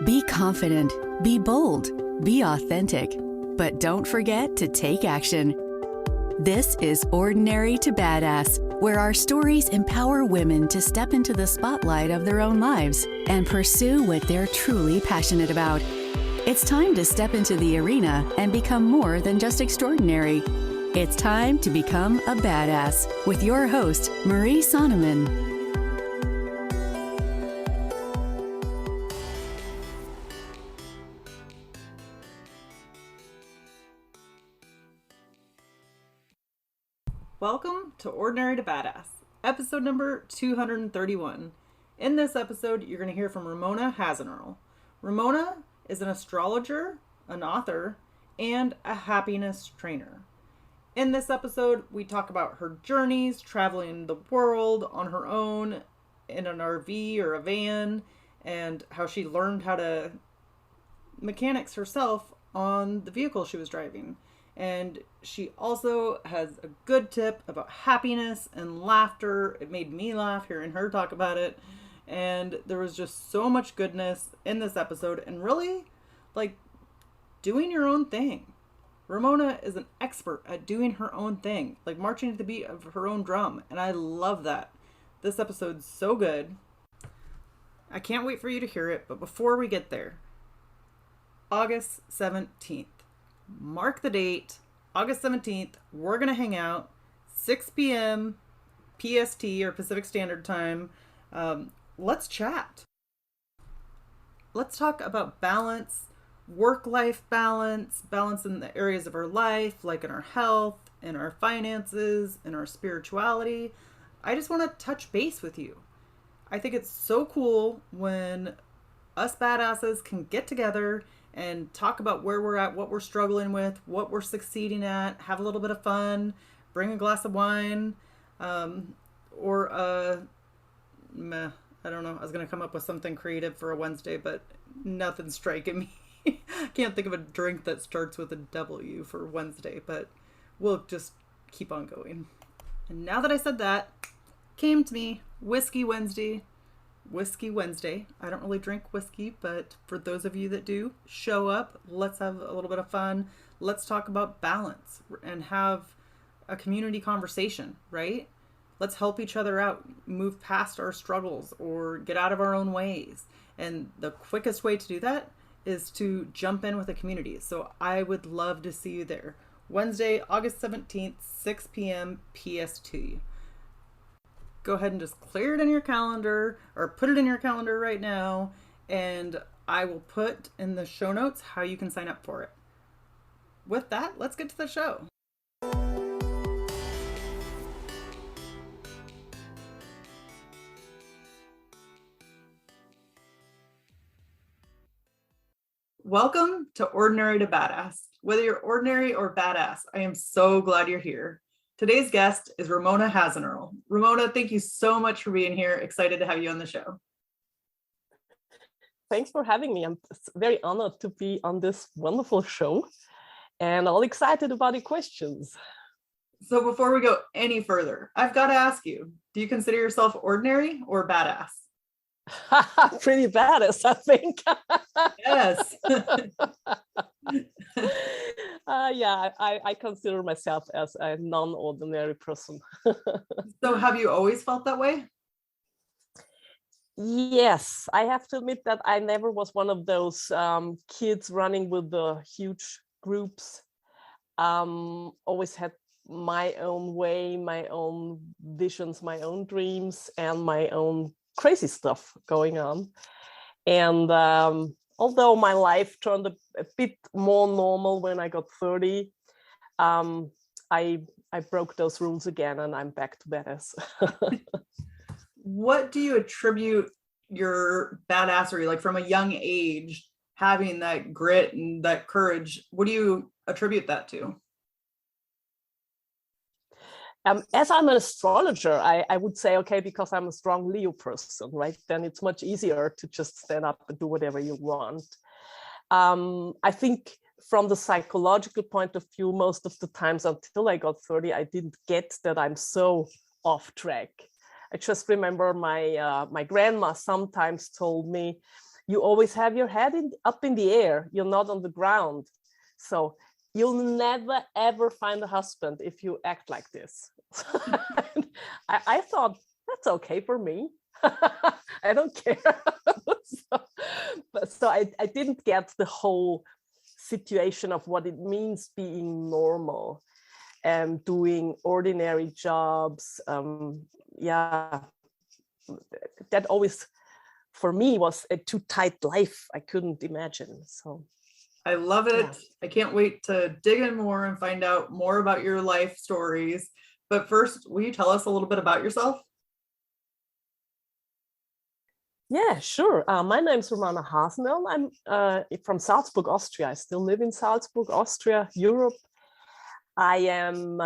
Be confident, be bold, be authentic, but don't forget to take action. This is Ordinary to Badass, where our stories empower women to step into the spotlight of their own lives and pursue what they're truly passionate about. It's time to step into the arena and become more than just extraordinary. It's time to become a badass with your host, Marie Sonneman. Welcome to Ordinary to Badass, episode number 231. In this episode, you're going to hear from Romana Hasenoehrl. Ramona is an astrologer, an author, and a happiness trainer. In this episode, we talk about her journeys, traveling the world on her own in an RV or a van, and how she learned how to mechanics herself on the vehicle she was driving. And she also has a good tip about happiness and laughter. It made me laugh hearing her talk about it. And there was just so much goodness in this episode and really like doing your own thing. Ramona is an expert at doing her own thing, like marching to the beat of her own drum. And I love that. This episode's so good. I can't wait for you to hear it. But before we get there, August 17th. Mark the date, August 17th, we're going to hang out, 6 p.m. PST or Pacific Standard Time. Let's chat. Let's talk about balance, work-life balance, balance in the areas of our life, like in our health, in our finances, in our spirituality. I just want to touch base with you. I think it's so cool when us badasses can get together and talk about where we're at, what we're struggling with, what we're succeeding at, have a little bit of fun, bring a glass of wine, or I don't know. I was going to come up with something creative for a Wednesday, but nothing's striking me. I can't think of a drink that starts with a W for Wednesday, but we'll just keep on going. And now that I said that, came to me, Whiskey Wednesday. I don't really drink whiskey, but for those of you that do, show up. Let's have a little bit of fun. Let's talk about balance and have a community conversation, right? Let's help each other out, move past our struggles or get out of our own ways. And the quickest way to do that is to jump in with a community. So I would love to see you there. Wednesday, August 17th, 6 p.m. PST. Go ahead and just clear it in your calendar or put it in your calendar right now. And I will put in the show notes how you can sign up for it. With that, let's get to the show. Welcome to Ordinary to Badass. Whether you're ordinary or badass, I am so glad you're here. Today's guest is Romana Hasenoehrl. Ramona, thank you so much for being here. Excited to have you on the show. Thanks for having me. I'm very honored to be on this wonderful show and all excited about the questions. So before we go any further, I've got to ask you, do you consider yourself ordinary or badass? Pretty badass, I think. Yes. I consider myself as a non-ordinary person. So have you always felt that way? Yes, I have to admit that I never was one of those kids running with the huge groups. Always had my own way, my own visions, my own dreams, and my own crazy stuff going on. And although my life turned a bit more normal when I got 30, I broke those rules again and I'm back to badass. What do you attribute your badassery, like from a young age, having that grit and that courage? What do you attribute that to? As I'm an astrologer, I would say, okay, because I'm a strong Leo person, right? Then it's much easier to just stand up and do whatever you want. I think from the psychological point of view, most of the times until I got 30, I didn't get that I'm so off track. I just remember my grandma sometimes told me, you always have your head up in the air. You're not on the ground. So you'll never, ever find a husband if you act like this. I thought, that's okay for me. I don't care. so I didn't get the whole situation of what it means being normal and doing ordinary jobs. Yeah, that always, for me, was a too tight life. I couldn't imagine. So I love it. yeah. I can't wait to dig in more and find out more about your life stories. But first, will you tell us a little bit about yourself? Yeah, sure. My name is Romana Hasenoehrl. I'm from Salzburg, Austria. I still live in Salzburg, Austria, Europe. I am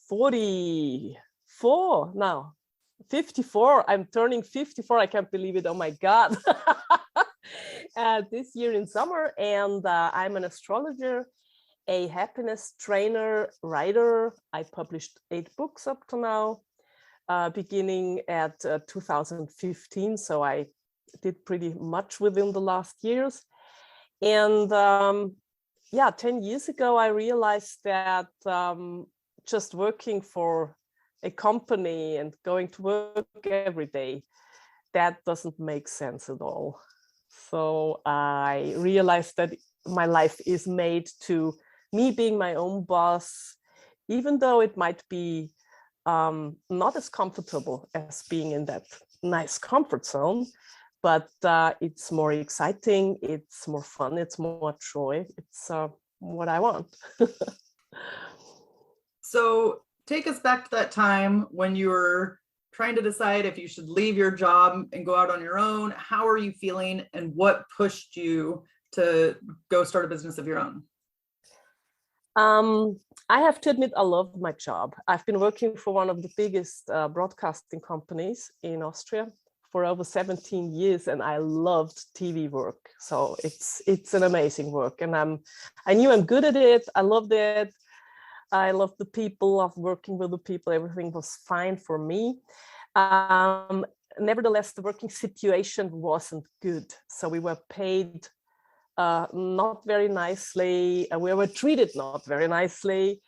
44 now, 54. I'm turning 54. I can't believe it. Oh my God. This year in summer. And I'm an astrologer, a happiness trainer, writer. I published 8 books up to now, beginning at 2015. So I did pretty much within the last years. And yeah, 10 years ago, I realized that just working for a company and going to work every day, that doesn't make sense at all. So I realized that my life is made to me being my own boss, even though it might be not as comfortable as being in that nice comfort zone, but it's more exciting, it's more fun, it's more joy. It's what I want. So take us back to that time when you were trying to decide if you should leave your job and go out on your own. How are you feeling, and what pushed you to go start a business of your own? I have to admit, I love my job. I've been working for one of the biggest broadcasting companies in Austria for over 17 years, and I loved TV work. So it's an amazing work, and I knew I'm good at it. I loved it. I loved the people, of working with the people. Everything was fine for me. Nevertheless, the working situation wasn't good. So we were paid not very nicely. We were treated not very nicely.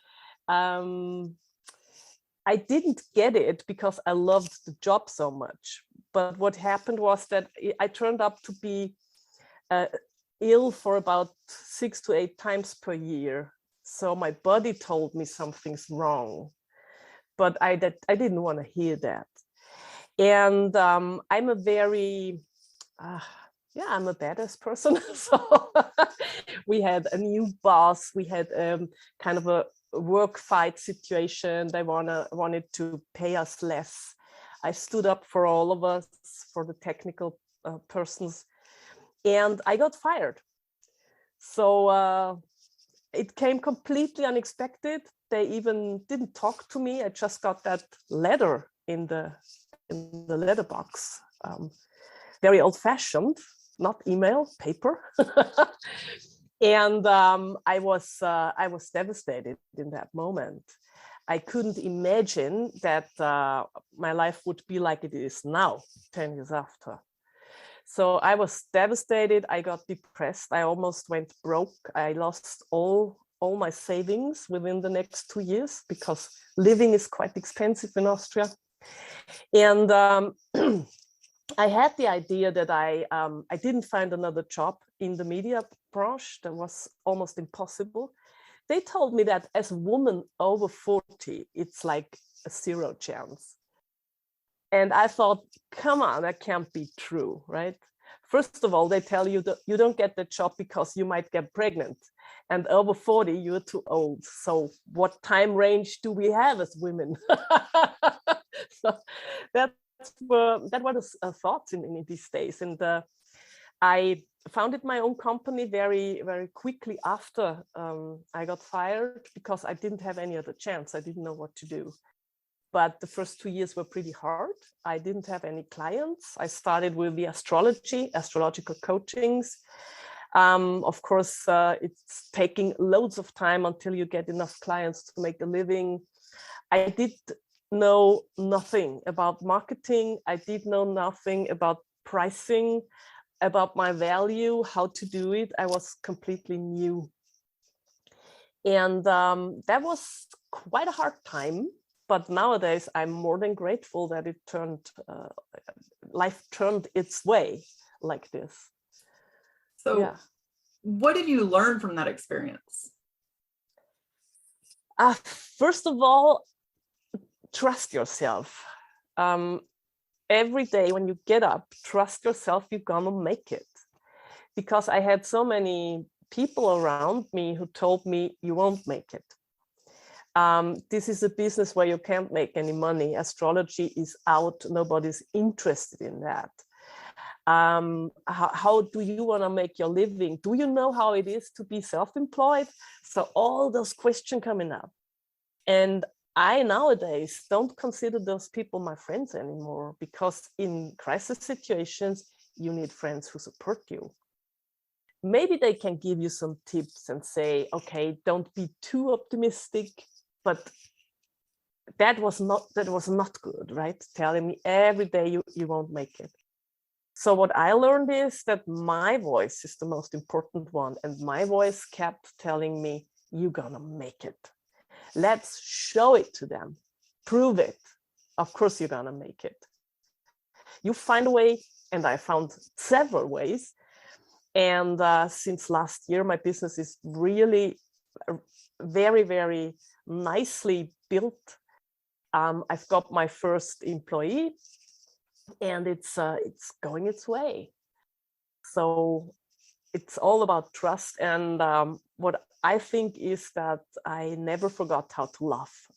I didn't get it because I loved the job so much. But what happened was that I turned up to be ill for about 6 to 8 times per year. So my body told me something's wrong, but I didn't want to hear that. And I'm a very, I'm a badass person. So we had a new boss. We had kind of a work fight situation. They wanted to pay us less. I stood up for all of us, for the technical persons, and I got fired. So it came completely unexpected. They even didn't talk to me. I just got that letter in the letterbox. Very old-fashioned, not email, paper. And I was devastated in that moment. I couldn't imagine that my life would be like it is now, 10 years after. So I was devastated. I got depressed. I almost went broke. I lost all my savings within the next 2 years because living is quite expensive in Austria. And I had the idea that I didn't find another job in the media branch. That was almost impossible. They told me that as a woman over 40, it's like a 0 chance. And I thought, come on, that can't be true, right? First of all, they tell you that you don't get the job because you might get pregnant. And over 40, you're too old. So what time range do we have as women? So that was a thought in these days. And I founded my own company very, very quickly after I got fired because I didn't have any other chance. I didn't know what to do. But the first 2 years were pretty hard. I didn't have any clients. I started with the astrological coachings. Of course, it's taking loads of time until you get enough clients to make a living. I did know nothing about marketing. I did know nothing about pricing. about my value, how to do it, I was completely new. And that was quite a hard time. But nowadays, I'm more than grateful that life turned its way like this. So yeah. What did you learn from that experience? First of all, trust yourself. Every day when you get up, trust yourself, you're gonna make it. Because I had so many people around me who told me you won't make it. This is a business where you can't make any money. Astrology is out. Nobody's interested in that. How do you want to make your living? Do you know how it is to be self-employed? So all those questions coming up. And I nowadays don't consider those people my friends anymore, because in crisis situations, you need friends who support you. Maybe they can give you some tips and say, okay, don't be too optimistic, but that was not good, right? Telling me every day you won't make it. So what I learned is that my voice is the most important one. And my voice kept telling me, you're gonna make it. Let's show it to them. Prove it. Of course, you're gonna make it. You find a way, and I found several ways. And since last year, my business is really very, very nicely built. I've got my first employee, and it's going its way. So it's all about trust. And what I think is that I never forgot how to laugh.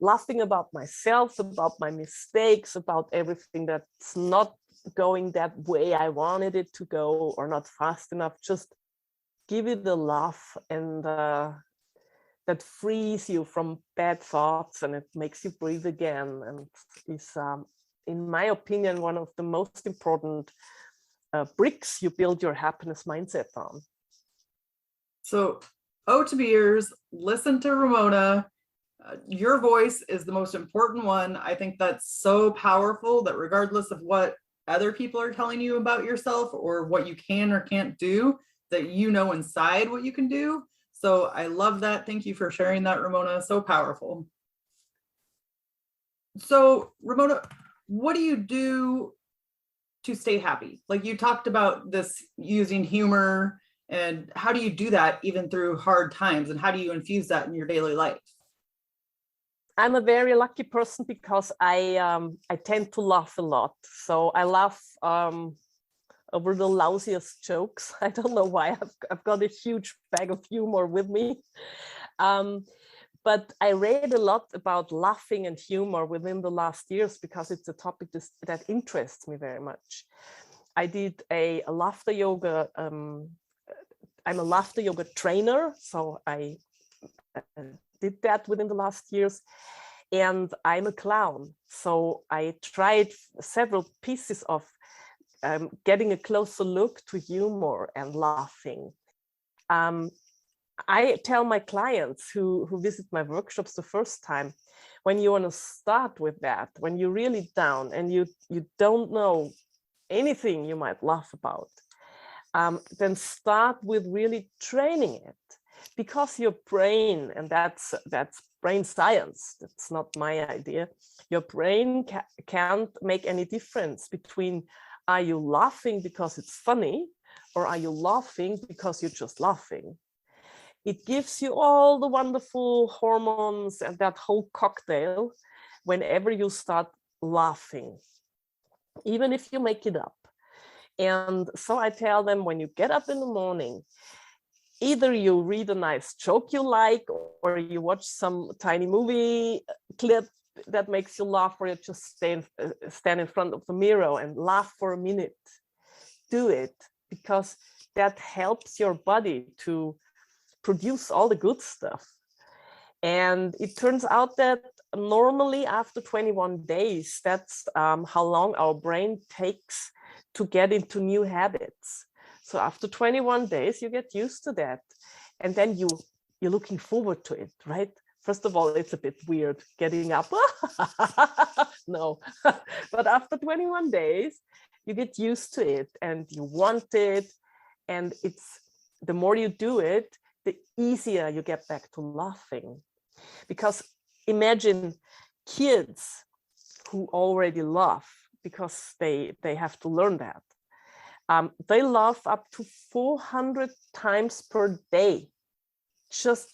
Laughing about myself, about my mistakes, about everything that's not going that way I wanted it to go, or not fast enough. Just give it a laugh, and that frees you from bad thoughts, and it makes you breathe again, and is, in my opinion, one of the most important bricks you build your happiness mindset on. So, to be ears, listen to Ramona. Your voice is the most important one. I think that's so powerful that regardless of what other people are telling you about yourself or what you can or can't do, that you know inside what you can do. So I love that. Thank you for sharing that, Ramona. So powerful. So, Ramona, what do you do to stay happy? Like, you talked about this using humor, and how do you do that even through hard times, and how do you infuse that in your daily life? I'm a very lucky person because I tend to laugh a lot. So I laugh over the lousiest jokes. I don't know why. I've got a huge bag of humor with me. But I read a lot about laughing and humor within the last years, because it's a topic that interests me very much. I did a laughter yoga. I'm a laughter yoga trainer, so I did that within the last years. And I'm a clown, so I tried several pieces of getting a closer look to humor and laughing. I tell my clients who visit my workshops the first time, when you want to start with that, when you're really down and you don't know anything you might laugh about, then start with really training it. Because your brain, and that's brain science, that's not my idea, your brain can't make any difference between, are you laughing because it's funny, or are you laughing because you're just laughing? It gives you all the wonderful hormones and that whole cocktail whenever you start laughing, even if you make it up. And so I tell them, when you get up in the morning, either you read a nice joke you like, or you watch some tiny movie clip that makes you laugh, or you just stand in front of the mirror and laugh for a minute. Do it, because that helps your body to produce all the good stuff. And it turns out that normally after 21 days, that's how long our brain takes to get into new habits. So after 21 days, you get used to that. And then you're looking forward to it, right? First of all, it's a bit weird getting up. No, but after 21 days, you get used to it and you want it. And it's the more you do it, the easier you get back to laughing. Because imagine kids who already laugh because they have to learn that. They laugh up to 400 times per day. Just,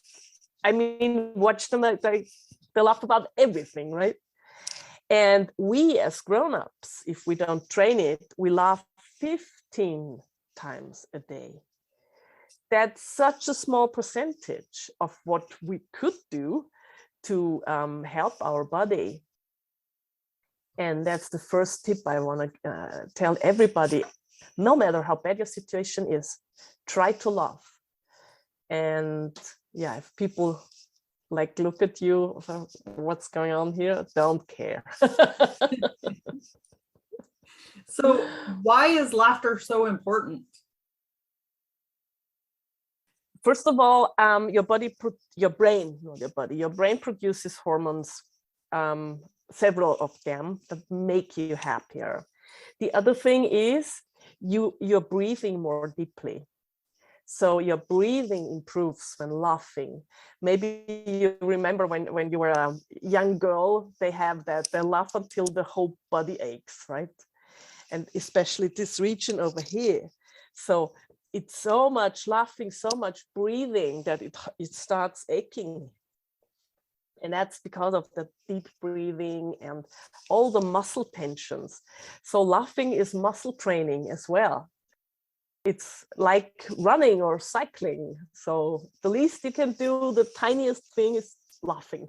I mean, watch them, they laugh about everything, right? And we as grown-ups, if we don't train it, we laugh 15 times a day. That's such a small percentage of what we could do to help our body. And that's the first tip I want to tell everybody. No matter how bad your situation is, try to laugh. And yeah, if people like look at you, what's going on here, don't care. So why is laughter so important? First of all, your brain produces hormones, several of them, that make you happier. The other thing is you're breathing more deeply. So your breathing improves when laughing. Maybe you remember when you were a young girl, they have that, they laugh until the whole body aches, right? And especially this region over here. So it's so much laughing, so much breathing that it starts aching. And that's because of the deep breathing and all the muscle tensions. So laughing is muscle training as well. It's like running or cycling. So the least you can do, the tiniest thing, is laughing.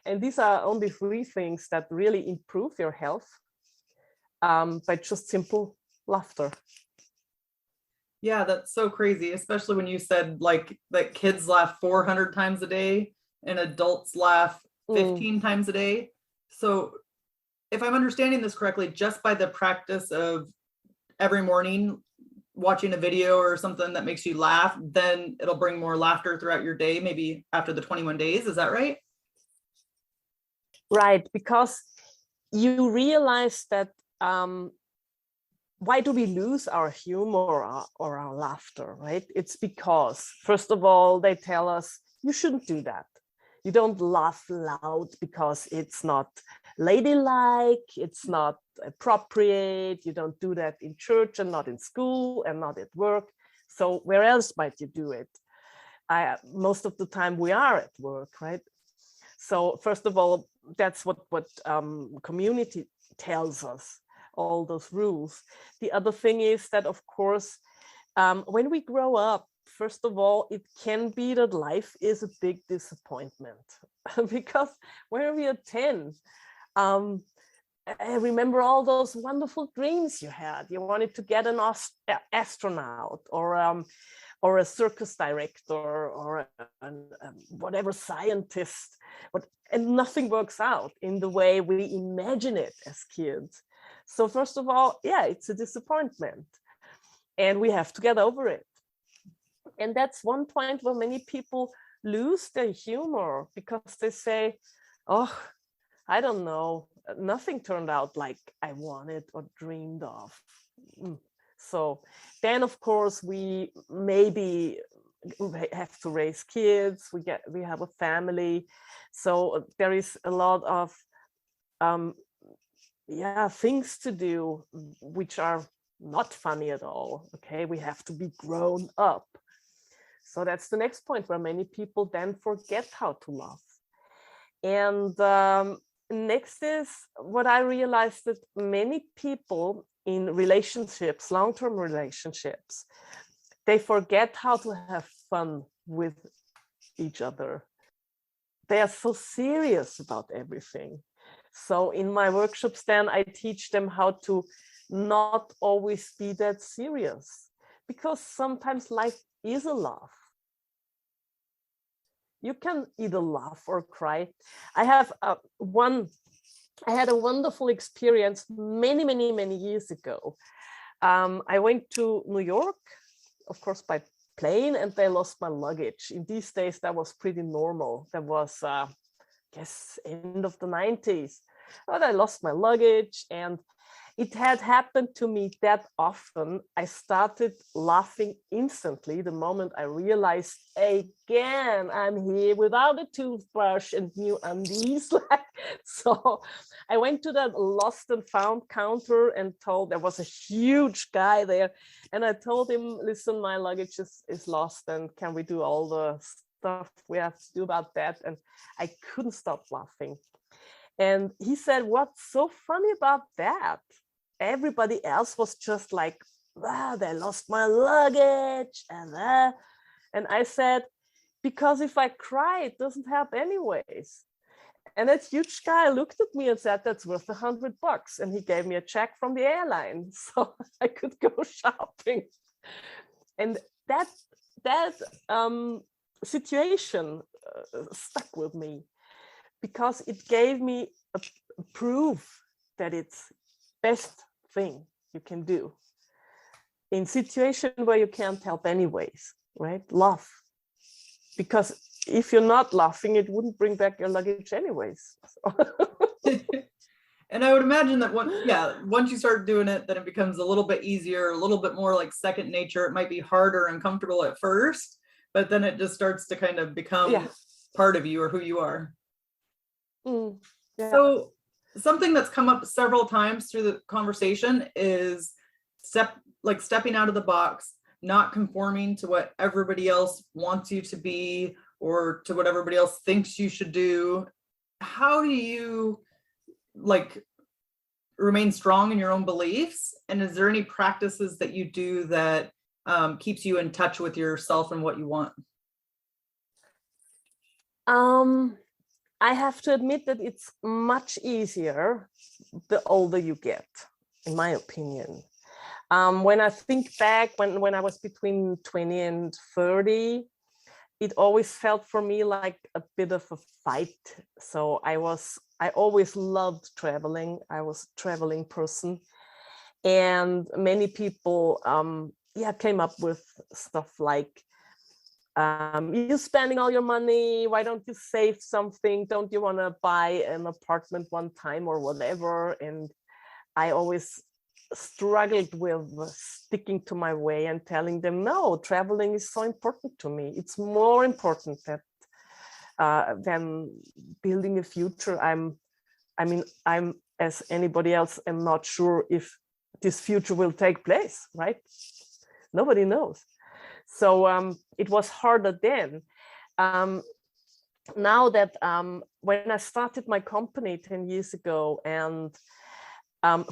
And these are only 3 things that really improve your health by just simple laughter. Yeah, that's so crazy, especially when you said like that kids laugh 400 times a day and adults laugh 15 times a day. So if I'm understanding this correctly, just by the practice of every morning watching a video or something that makes you laugh, then it'll bring more laughter throughout your day, maybe after the 21 days. Is that right? Right, because you realize that why do we lose our humor or our laughter, right? It's because, first of all, they tell us you shouldn't do that. You don't laugh loud because it's not ladylike, it's not appropriate. You don't do that in church and not in school and not at work. So where else might you do it? Most of the time we are at work, right? So first of all, that's what community tells us, all those rules. The other thing is that, of course, when we grow up, first of all, it can be that life is a big disappointment because when we are 10, I remember all those wonderful dreams you had. You wanted to get an astronaut or a circus director or whatever scientist, and nothing works out in the way we imagine it as kids. So first of all, yeah, it's a disappointment and we have to get over it. And that's one point where many people lose their humor because they say, oh, I don't know, nothing turned out like I wanted or dreamed of. So then, of course, we maybe have to raise kids. We have a family, so there is a lot of things to do which are not funny at all. Okay, we have to be grown up. So that's the next point where many people then forget how to laugh. And next is what I realized, that many people in relationships, long-term relationships, they forget how to have fun with each other. They are so serious about everything. So in my workshops, then I teach them how to not always be that serious, because sometimes life is a laugh. You can either laugh or cry. I had a wonderful experience many years ago. I went to New York, of course, by plane, and I lost my luggage. In these days, that was pretty normal. That was, I guess, end of the 90s. But I lost my luggage, and it had happened to me that often. I started laughing instantly the moment I realized, again, I'm here without a toothbrush and new undies. So I went to that lost and found counter and told, there was a huge guy there. And I told him, listen, my luggage is lost, and can we do all the stuff we have to do about that? And I couldn't stop laughing. And he said, what's so funny about that? Everybody else was just like, they lost my luggage. And I said, because if I cry, it doesn't help anyways. And that huge guy looked at me and said, that's worth $100. And he gave me a check from the airline so I could go shopping. And that situation stuck with me, because it gave me a proof that it's best thing you can do in situation where you can't help anyways, right? Laugh. Because if you're not laughing, it wouldn't bring back your luggage anyways. And I would imagine that once you start doing it, then it becomes a little bit easier, a little bit more like second nature. It might be harder and uncomfortable at first, but then it just starts to kind of become part of you or who you are. So something that's come up several times through the conversation is stepping out of the box, not conforming to what everybody else wants you to be or to what everybody else thinks you should do. How do you remain strong in your own beliefs? And is there any practices that you do that keeps you in touch with yourself and what you want? I have to admit that it's much easier the older you get, in my opinion. When I think back, when I was between 20 and 30, it always felt for me like a bit of a fight. So I always loved traveling. I was a traveling person. And many people came up with stuff like, you're spending all your money, why don't you save something? Don't you want to buy an apartment one time or whatever? And I always struggled with sticking to my way and telling them, no, traveling is so important to me. It's more important than building a future. I'm as anybody else, I'm not sure if this future will take place, right? Nobody knows. So it was harder then. Now that when I started my company 10 years ago, and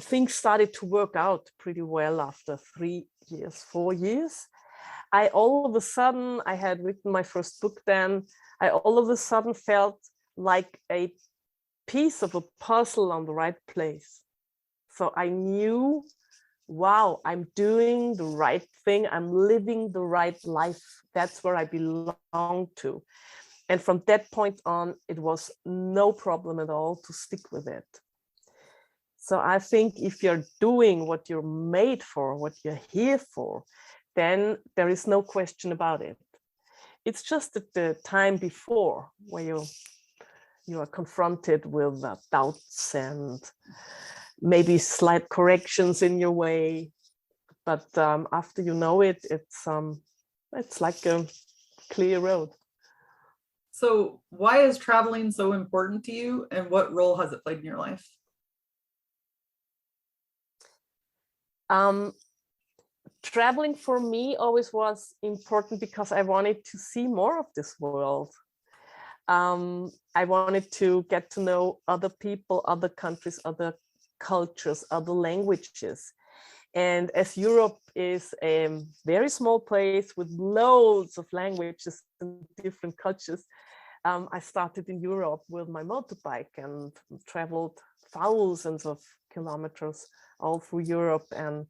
things started to work out pretty well after 3 years, 4 years, I had written my first book then, I all of a sudden felt like a piece of a puzzle on the right place. So I knew, wow, I'm doing the right thing. I'm living the right life. That's where I belong to. And from that point on, it was no problem at all to stick with it. So I think if you're doing what you're made for, what you're here for, then there is no question about it. It's just at the time before where you are confronted with doubts and maybe slight corrections in your way. But after you know it, it's like a clear road. So why is traveling so important to you, and what role has it played in your life? Traveling for me always was important because I wanted to see more of this world. I wanted to get to know other people, other countries, other cultures, other languages. And as Europe is a very small place with loads of languages and different cultures, I started in Europe with my motorbike and traveled thousands of kilometers all through Europe. And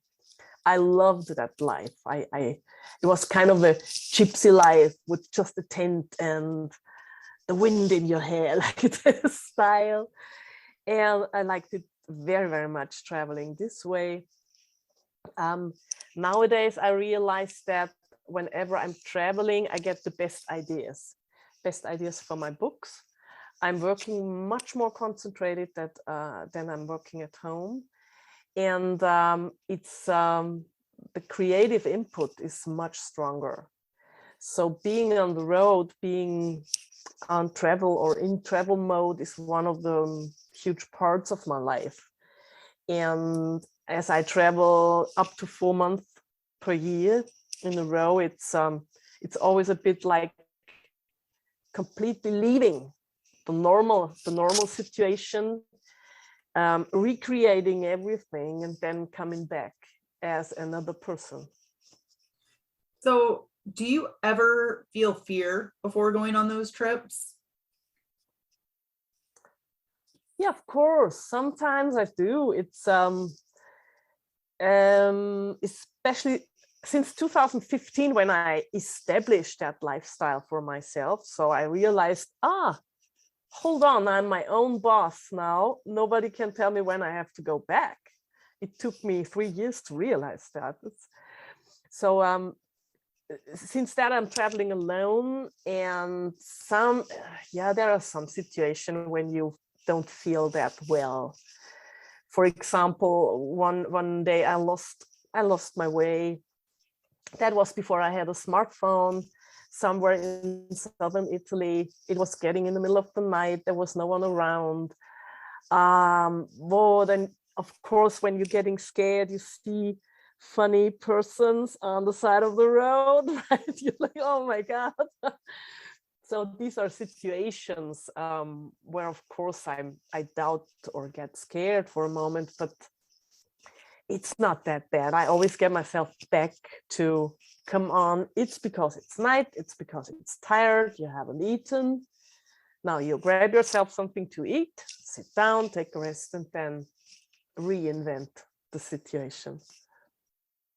I loved that life. It was kind of a gypsy life with just a tent and the wind in your hair, like this style. And I liked it very, very much traveling this way. Nowadays, I realize that whenever I'm traveling, I get the best ideas for my books. I'm working much more concentrated than I'm working at home. and the creative input is much stronger. So being on the road, being on travel or in travel mode is one of the huge parts of my life. And as I travel up to 4 months per year in a row, it's always a bit like completely leaving the normal situation, recreating everything, and then coming back as another person. So do you ever feel fear before going on those trips? Yeah, of course. Sometimes I do. It's especially since 2015 when I established that lifestyle for myself. So I realized, hold on, I'm my own boss now. Nobody can tell me when I have to go back. It took me 3 years to realize that. So since that, I'm traveling alone, and there are some situations when you don't feel that well. For example, one day I lost my way. That was before I had a smartphone. Somewhere in southern Italy, it was getting in the middle of the night. There was no one around. Then of course, when you're getting scared, you see funny persons on the side of the road, right? You're like, oh my God. So these are situations where, of course, I doubt or get scared for a moment, but it's not that bad. I always get myself back to, come on, it's because it's night, it's because it's tired, you haven't eaten. Now you grab yourself something to eat, sit down, take a rest, and then reinvent the situation.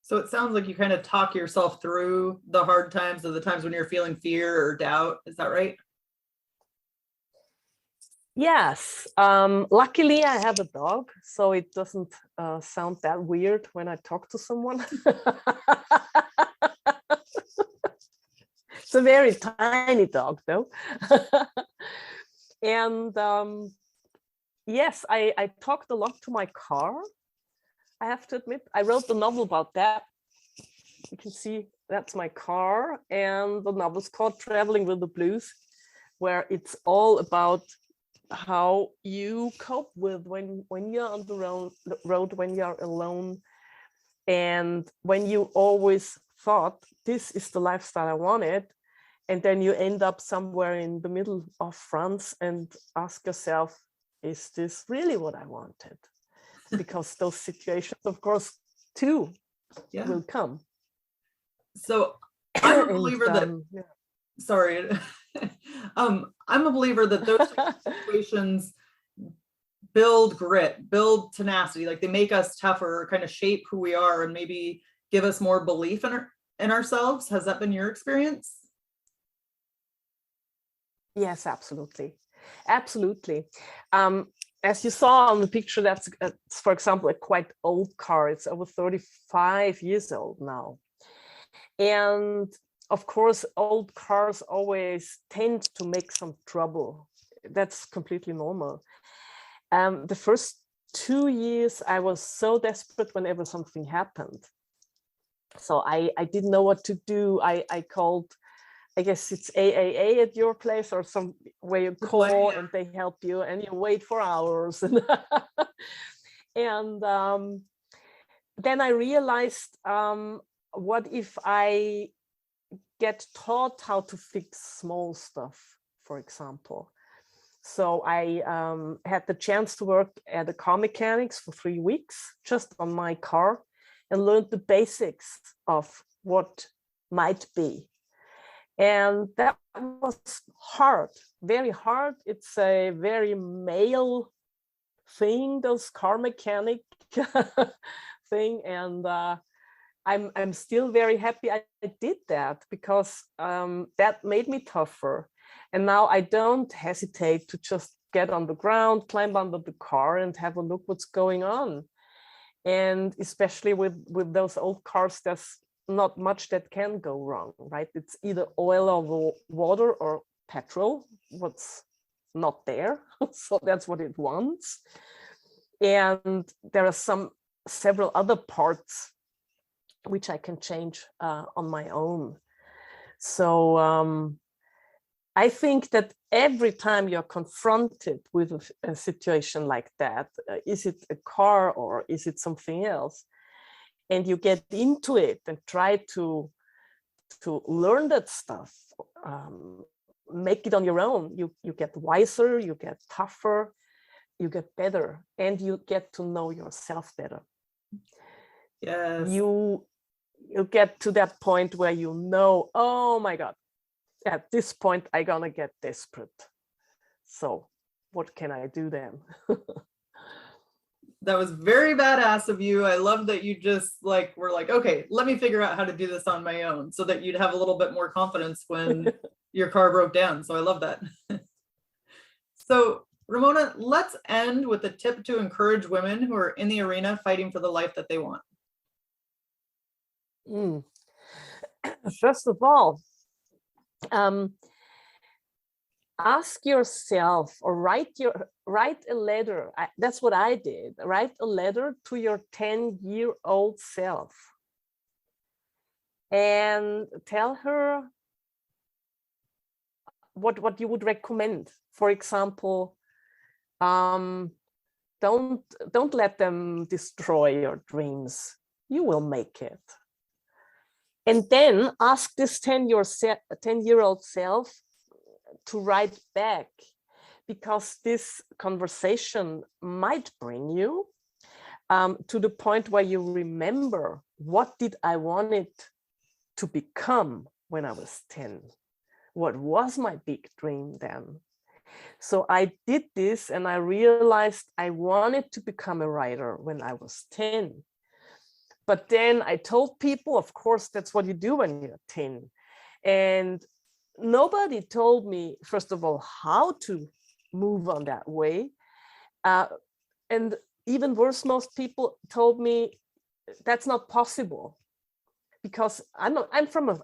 So it sounds like you kind of talk yourself through the hard times, or the times when you're feeling fear or doubt. Is that right? Yes. Luckily, I have a dog, so it doesn't sound that weird when I talk to someone. It's a very tiny dog, though. And yes, I talked a lot to my car. I have to admit, I wrote a novel about that. You can see that's my car, and the novel's called Traveling with the Blues, where it's all about how you cope with when you're on the road, when you're alone, and when you always thought this is the lifestyle I wanted, and then you end up somewhere in the middle of France and ask yourself, is this really what I wanted? Because those situations, of course, too, will come. So I'm a believer that sorry. I'm a believer that those situations build grit, build tenacity. Like, they make us tougher, kind of shape who we are, and maybe give us more belief in ourselves. Has that been your experience? Yes, absolutely. Absolutely. As you saw on the picture, that's, for example, a quite old car. It's over 35 years old now. And of course, old cars always tend to make some trouble. That's completely normal. The first 2 years, I was so desperate whenever something happened. So I didn't know what to do. I called, I guess it's AAA at your place, or some way you call and they help you, and you wait for hours. And then I realized, what if I get taught how to fix small stuff, for example? So I had the chance to work at a car mechanics for 3 weeks, just on my car, and learned the basics of what might be. And that was hard, very hard. It's a very male thing, those car mechanic thing. And I'm still very happy I did that, because that made me tougher. And now I don't hesitate to just get on the ground, climb under the car, and have a look what's going on. And especially with those old cars, there's not much that can go wrong, right? It's either oil or water or petrol, what's not there. So that's what it wants. And there are some several other parts which I can change on my own. So I think that every time you're confronted with a situation like that, is it a car or is it something else? And you get into it and try to learn that stuff, make it on your own. You get wiser, you get tougher, you get better, and you get to know yourself better. Yes. You get to that point where you know, oh my God, at this point, I'm gonna get desperate. So what can I do then? That was very badass of you. I love that you just were like, okay, let me figure out how to do this on my own, so that you'd have a little bit more confidence when your car broke down. So I love that. So Ramona, let's end with a tip to encourage women who are in the arena fighting for the life that they want. First of all, ask yourself, or write a letter. That's what I did. Write a letter to your 10-year-old self and tell her what you would recommend. For example, don't let them destroy your dreams. You will make it. And then ask this 10-year-old self to write back, because this conversation might bring you to the point where you remember, what did I want it to become when I was 10? What was my big dream then? So I did this and I realized I wanted to become a writer when I was 10. But then I told people, of course, that's what you do when you're 10. And nobody told me, first of all, how to move on that way. And even worse, most people told me that's not possible, because I'm from a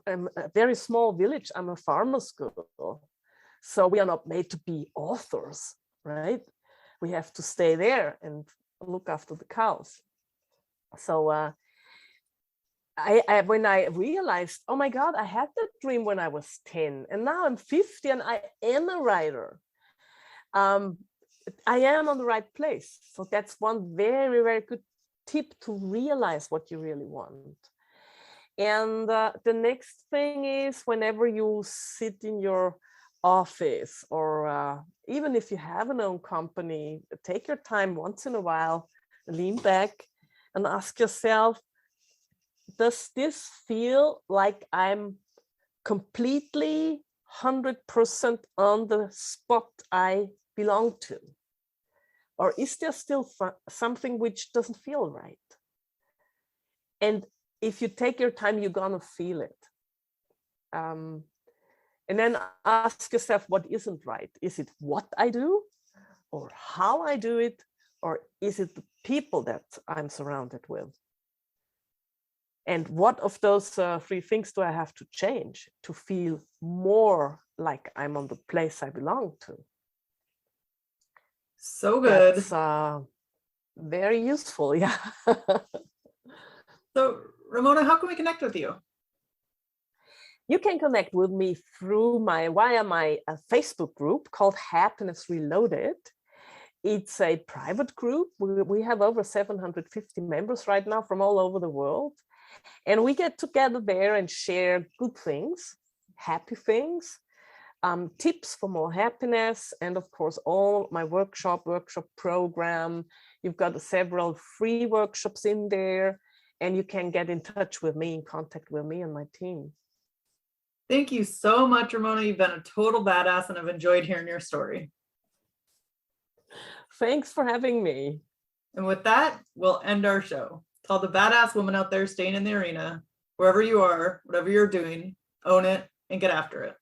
very small village. I'm a farmer's girl. So we are not made to be authors, right? We have to stay there and look after the cows. So when I realized, oh my God, I had that dream when I was 10, and now I'm 50 and I am a writer. I am on the right place. So that's one very, very good tip, to realize what you really want. And the next thing is, whenever you sit in your office, or even if you have an own company, take your time once in a while, lean back and ask yourself, does this feel like I'm completely 100% on the spot I belong to? Or is there still something which doesn't feel right? And if you take your time, you're gonna feel it. And then ask yourself, what isn't right? Is it what I do, or how I do it, or is it the people that I'm surrounded with? And what of those three things do I have to change to feel more like I'm on the place I belong to? So good. That's very useful, yeah. So Ramona, how can we connect with you? You can connect with me via my Facebook group called Happiness Reloaded. It's a private group. We have over 750 members right now from all over the world. And we get together there and share good things, happy things, tips for more happiness, and of course, all my workshop program. You've got several free workshops in there, and you can get in touch with me, in contact with me and my team. Thank you so much, Ramona. You've been a total badass, and I've enjoyed hearing your story. Thanks for having me. And with that, we'll end our show. To all the badass women out there staying in the arena, wherever you are, whatever you're doing, own it and get after it.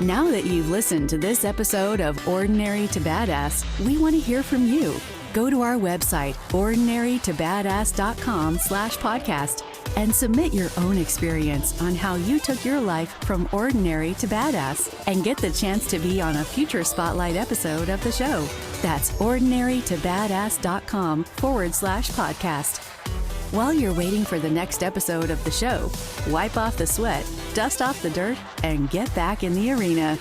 Now that you've listened to this episode of Ordinary to Badass, we want to hear from you. Go to our website, ordinarytobadass.com/podcast. and submit your own experience on how you took your life from ordinary to badass and get the chance to be on a future Spotlight episode of the show. That's ordinarytobadass.com/podcast. While you're waiting for the next episode of the show, wipe off the sweat, dust off the dirt, and get back in the arena.